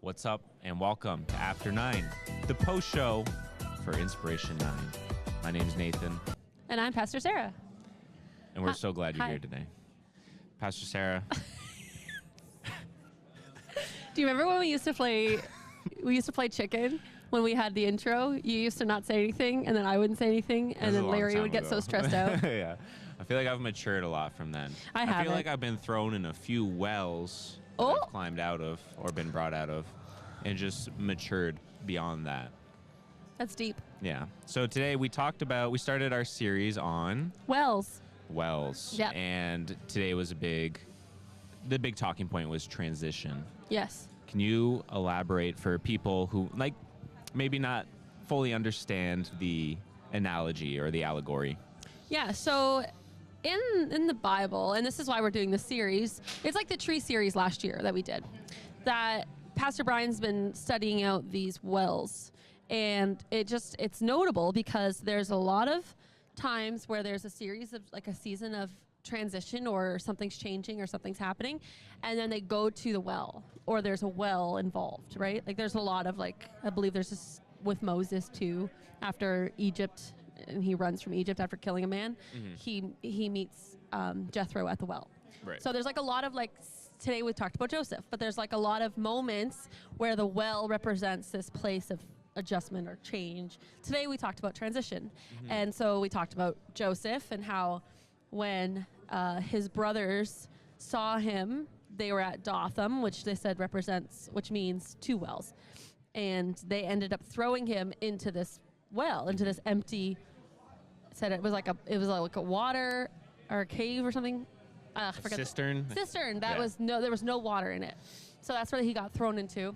What's up, and welcome to After 9, the post show for Inspiration 9. My name's Nathan. And I'm Pastor Sarah. And we're so glad you're Hi. here today. Pastor Sarah. Do you remember when we used to play chicken when we had the intro? You used to not say anything, and then I wouldn't say anything, and then Larry would get so stressed out. Yeah. I feel like I've matured a lot from then. I feel haven't. like I've been thrown in a few wells that I've climbed out of or been brought out of and just matured beyond that. That's deep. Yeah. So today we started our series on Wells. Yep. And today was the big talking point was transition. Yes. Can you elaborate for people who maybe not fully understand the analogy or the allegory? Yeah, so in the Bible, and this is why we're doing this series, it's like the tree series last year that we did, that Pastor Brian's been studying out these wells. And it's notable because there's a lot of times where there's a series of a season of transition or something's changing or something's happening, and then they go to the well or there's a well involved, right? There's a lot of I believe there's this with Moses too, after Egypt, and he runs from Egypt after killing a man. Mm-hmm. He meets Jethro at the well. Right. So there's a lot of today we talked about Joseph, but there's a lot of moments where the well represents this place of adjustment or change. Today we talked about transition. Mm-hmm. And so we talked about Joseph and how when his brothers saw him, they were at Dothan, which they said which means two wells. And they ended up throwing him into this well, into this empty, said it was like a water or a cave or something. I forget. Cistern. Cistern. There was no water in it. So that's where he got thrown into.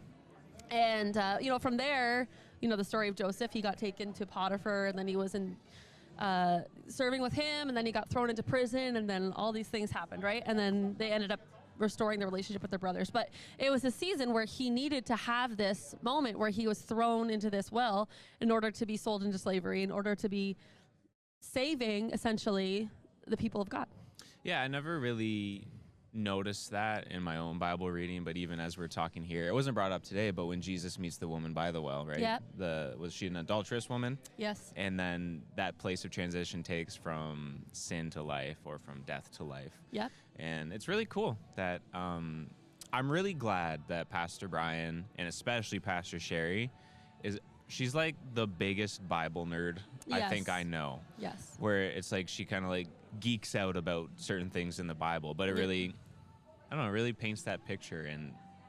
And, from there, the story of Joseph, he got taken to Potiphar, and then he was serving with him, and then he got thrown into prison, and then all these things happened, right? And then they ended up restoring the relationship with their brothers. But it was a season where he needed to have this moment where he was thrown into this well in order to be sold into slavery, in order to be saving, essentially, the people of God. Yeah, I never really noticed that in my own Bible reading, but even as we're talking here, it wasn't brought up today, but when Jesus meets the woman by the well, right? Yeah. Was she an adulterous woman? Yes. And then that place of transition takes from sin to life or from death to life. Yep. And it's really cool that I'm really glad that Pastor Brian and especially Pastor Sherry she's like the biggest Bible nerd I think I know. Yes. Where it's she kind of geeks out about certain things in the Bible, but it really, I don't know, really paints that picture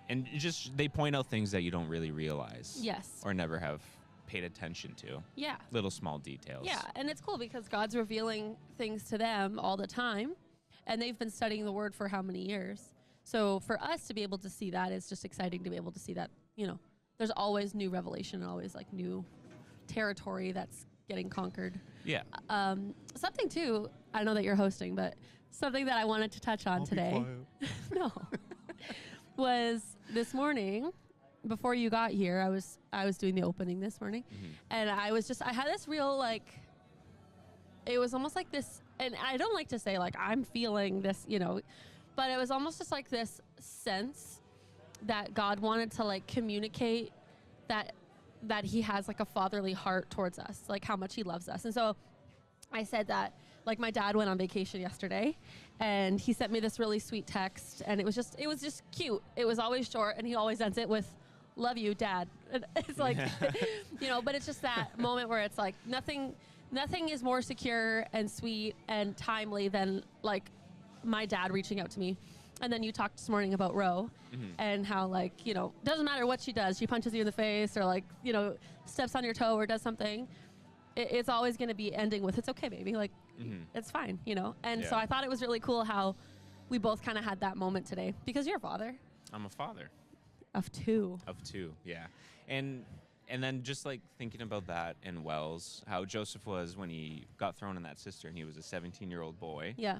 and just they point out things that you don't really realize. Yes. Or never have paid attention to. Yeah. Little small details. Yeah, and it's cool because God's revealing things to them all the time, and they've been studying the Word for how many years? So for us to be able to see that, it's just exciting to be able to see that, there's always new revelation and always new territory that's getting conquered. Yeah. Something too, I know that you're hosting, but something that I wanted to touch on today. No. Was this morning, before you got here, I was doing the opening this morning, and I had this real it was almost like this, and I don't like to say I'm feeling this, but it was almost just this sense that God wanted to communicate that he has a fatherly heart towards us, how much he loves us. And so I said that my dad went on vacation yesterday, and he sent me this really sweet text, and it was just cute. It was always short, and he always ends it with "Love you, Dad." And it's but it's just that moment where it's nothing is more secure and sweet and timely than my dad reaching out to me. And then you talked this morning about Ro and how doesn't matter what she does, she punches you in the face or steps on your toe or does something. It's always going to be ending with, "It's okay, baby." It's fine, And so I thought it was really cool how we both kind of had that moment today because you're a father. I'm a father. Of two. Yeah. And then just thinking about that in wells, how Joseph was when he got thrown in that cistern, he was a 17-year-old boy. Yeah.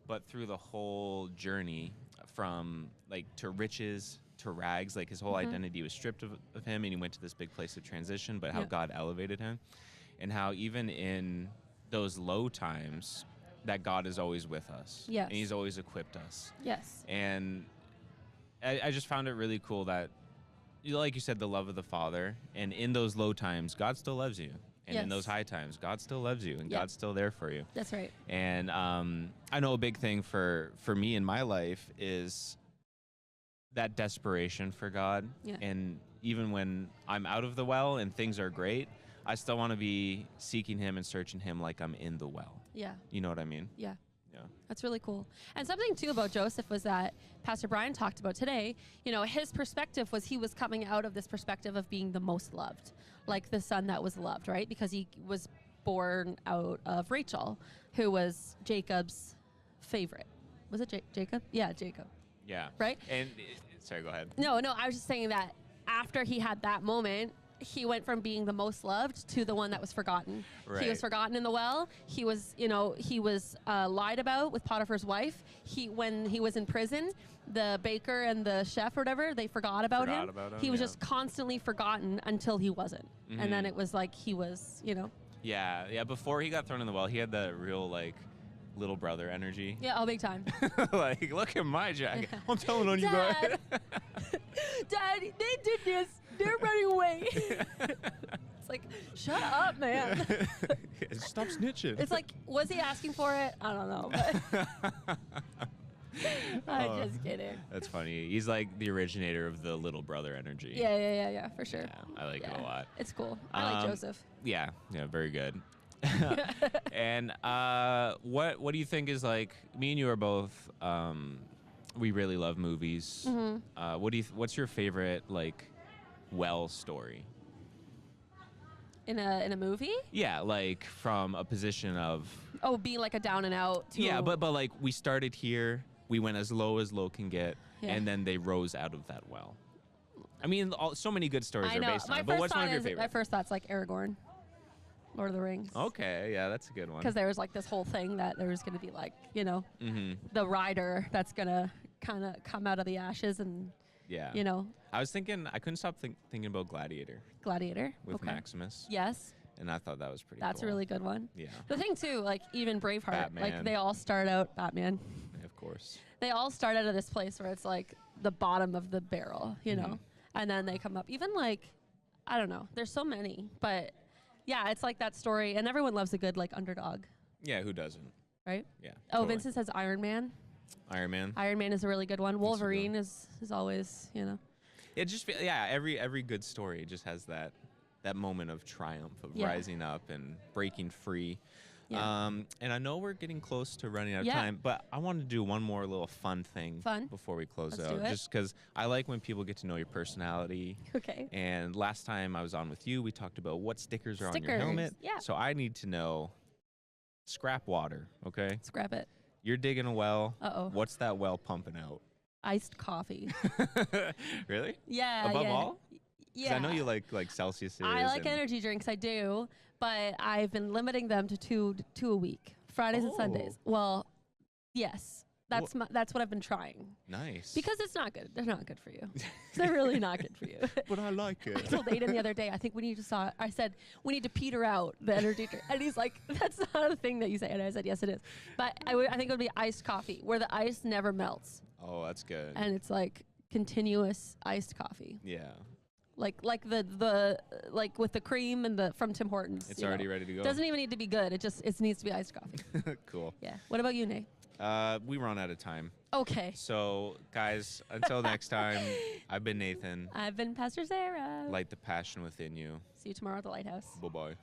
But through the whole journey from to riches to rags, his whole identity was stripped of him, and he went to this big place of transition, but how God elevated him, and how even in those low times that God is always with us. Yes. And he's always equipped us. Yes. And I just found it really cool that like you said, the love of the Father. And in those low times, God still loves you. And in those high times, God still loves you, and God's still there for you. That's right. And I know a big thing for me in my life is that desperation for God. Yeah. And even when I'm out of the well and things are great, I still want to be seeking him and searching him like I'm in the well. Yeah. You know what I mean? Yeah. Yeah. That's really cool. And something too about Joseph was that Pastor Brian talked about today, you know, his perspective was he was coming out of this perspective of being the most loved, like the son that was loved, right? Because he was born out of Rachel, who was Jacob's favorite. Was it Jacob? Yeah, Jacob. Yeah. Right? And sorry, go ahead. No, I was just saying that after he had that moment, he went from being the most loved to the one that was forgotten. Right. He was forgotten in the well. He was, lied about with Potiphar's wife. When he was in prison, the baker and the chef or whatever, they forgot about him. He was just constantly forgotten until he wasn't. Mm-hmm. And then it was like he was, Yeah. Before he got thrown in the well, he had the real, like, little brother energy. Yeah, oh, big time. Like, look at my jacket. I'm telling on you guys. Dad, they did this. They're running away. It's like, shut up, man. Stop snitching. It's like, was he asking for it? I don't know. But I'm just kidding. That's funny. He's like the originator of the little brother energy. Yeah, for sure. Yeah, I like it a lot. It's cool. I like Joseph. Yeah, very good. And what do you think is, like, me and you are both we really love movies. Mm-hmm. What's your favorite, like, well story? In a movie? Yeah, like from a position of being like a down and out. But like we started here, we went as low can get, and then they rose out of that well. I mean, so many good stories are based on it, but what's one of your favorite? My first thought's like Aragorn, Lord of the Rings. Okay, yeah, that's a good one. Because there was like this whole thing that there was going to be like, the rider that's going to kind of come out of the ashes and, I was thinking, I couldn't stop thinking about Gladiator. Gladiator? With Maximus. Yes. And I thought that was pretty cool. That's a really good one. Yeah. The thing too, like even Braveheart, Batman. like they all start out, Batman. Yeah, of course. They all start out of this place where it's like the bottom of the barrel, and then they come up. Even like, I don't know, there's so many, but yeah, it's like that story, and everyone loves a good like underdog. Yeah, who doesn't? Right? Yeah. Oh, totally. Vincent says Iron Man. Iron Man. Iron Man is a really good one. Wolverine is always, It just every good story just has that moment of triumph of rising up and breaking free. Yeah. And I know we're getting close to running out of time, but I want to do one more little fun thing before we close out. Just because I like when people get to know your personality. Okay. And last time I was on with you, we talked about what stickers are on your helmet. Yeah. So I need to know scrap water, okay? Scrap it. You're digging a well. Uh-oh. What's that well pumping out? Iced coffee. Really? Yeah. Above all? Yeah. I know you like Celsius. I like energy drinks. I do, but I've been limiting them to two a week, Fridays and Sundays. Well, yes, that's what I've been trying. Nice. Because it's not good. They're not good for you. They're really not good for you. But I like it. I told Aiden the other day, I think we need to I said, we need to peter out the energy drink. And he's like, that's not a thing that you say. And I said, yes, it is. But I think it would be iced coffee, where the ice never melts. Oh, that's good. And it's like continuous iced coffee. Yeah. Like the like with the cream and from Tim Hortons. It's already ready to go. Doesn't even need to be good. It needs to be iced coffee. Cool. Yeah. What about you, Nate? We run out of time. Okay. So, guys, until next time, I've been Nathan. I've been Pastor Sarah. Light the passion within you. See you tomorrow at the Lighthouse. Bye-bye.